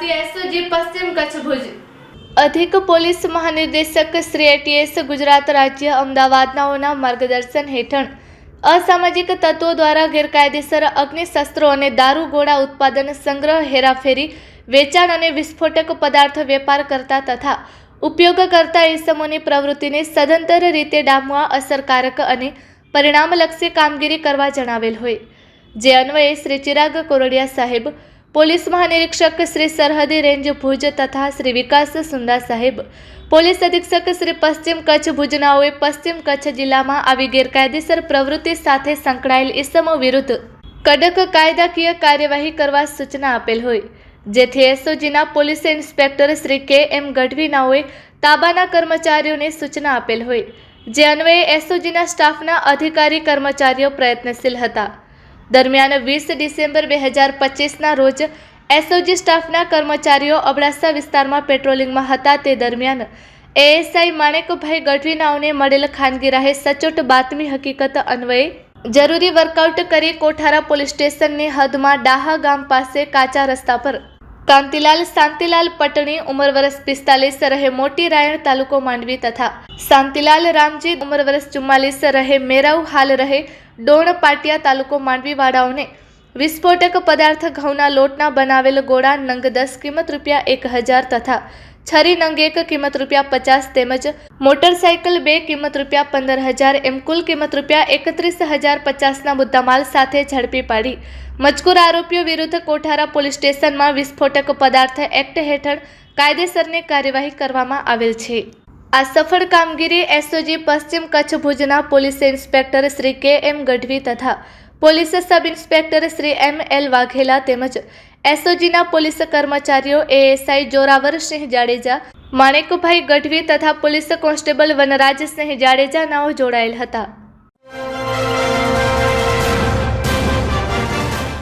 ભારતીય એસઓજી પશ્ચિમ કચ્છ ભુજ અધિક પોલીસ મહાનિર્દેશક શ્રી એટીએસ ગુજરાત રાજ્ય અમદાવાદનાઓના માર્ગદર્શન હેઠળ અસામાજિક તત્વો દ્વારા ગેરકાયદેસર અગ્નિશસ્ત્રો અને દારૂગોળા ઉત્પાદન, સંગ્રહ, હેરાફેરી, વેચાણ અને વિસ્ફોટક પદાર્થ વેપાર કરતા તથા ઉપયોગ કરતા ઇસમોની પ્રવૃત્તિને સદંતર રીતે ડામવા અસરકારક અને પરિણામલક્ષી કામગીરી કરવા જણાવેલ હોય, જે અન્વયે શ્રી ચિરાગ કોરડિયા સાહેબ, પોલીસ મહાનિરીક્ષક શ્રી સરહદી રેન્જ ભુજ તથા શ્રી વિકાસ સુંદા સાહેબ, પોલીસ અધિક્ષક શ્રી પશ્ચિમ કચ્છ ભુજનાઓએ પશ્ચિમ કચ્છ જિલ્લામાં આવી ગેરકાયદેસર પ્રવૃત્તિ સાથે સંકળાયેલ ઇસમો વિરુદ્ધ કડક કાયદાકીય કાર્યવાહી કરવા સૂચના આપેલ હોય, જેથી એસઓજીના પોલીસ ઇન્સ્પેક્ટર શ્રી કે.એમ. ગઢવીનાઓએ તાબાના કર્મચારીઓને સૂચના આપેલ હોય, જે અન્વયે એસઓજીના સ્ટાફના અધિકારી કર્મચારીઓ પ્રયત્નશીલ હતા. દરમિયાન 20 ડિસેમ્બર 2025ના રોજ એસઓજી સ્ટાફના કર્મચારીઓ અબડાસા વિસ્તારમાં પેટ્રોલિંગમાં હતા. તે દરમિયાન એએસઆઈ માણેકભાઈ ગઢવીનાઓને મળેલ ખાનગી રાહે સચોટ બાતમી હકીકત અન્વયે જરૂરી વર્કઆઉટ કરી કોઠારા પોલીસ સ્ટેશનની હદમાં ડાહા ગામ પાસે કાચા રસ્તા પર કાંતિલાલ શાંતિલાલ પટણી ઉંમર વર્ષ 45 રહે મોટી રાયણ તાલુકો માંડવી તથા શાંતિલાલ રામજી ઉંમર વર્ષ 44 રહે મેરાઉ હાલ રહે ડોણ પાટિયા તાલુકો માંડવી વાળાઓને વિસ્ફોટક પદાર્થ ઘઉંના લોટના બનાવેલ ગોળા નંગ 10 કિંમત ₹1000 તથા છરી નંગ 1 કિંમત ₹50 તેમજ મોટરસાઇકલ 2 કિંમત ₹15000 એમ કુલ કિંમત ₹31050ના મુદ્દામાલ સાથે ઝડપી પાડી મજકૂર આરોપીઓ વિરુદ્ધ કોઠારા પોલીસ સ્ટેશનમાં વિસ્ફોટક પદાર્થ એક્ટ હેઠળ કાયદેસરની કાર્યવાહી કરવામાં આવેલ છે. આ સફળ કામગીરી એસઓજી પશ્ચિમ કચ્છ ભુજના police inspector Shri K M. Gadhvi તથા police sub inspector Shri M L. Vaghela તેમજ એસઓજીના પોલીસ કર્મચારીઓ એએસઆઈ જોરાવરસિંહ જાડેજા, માણેકભાઈ ગઢવી તથા પોલીસ કોન્સ્ટેબલ વનરાજસિંહ જાડેજા નાઓ જોડાયેલ હતા.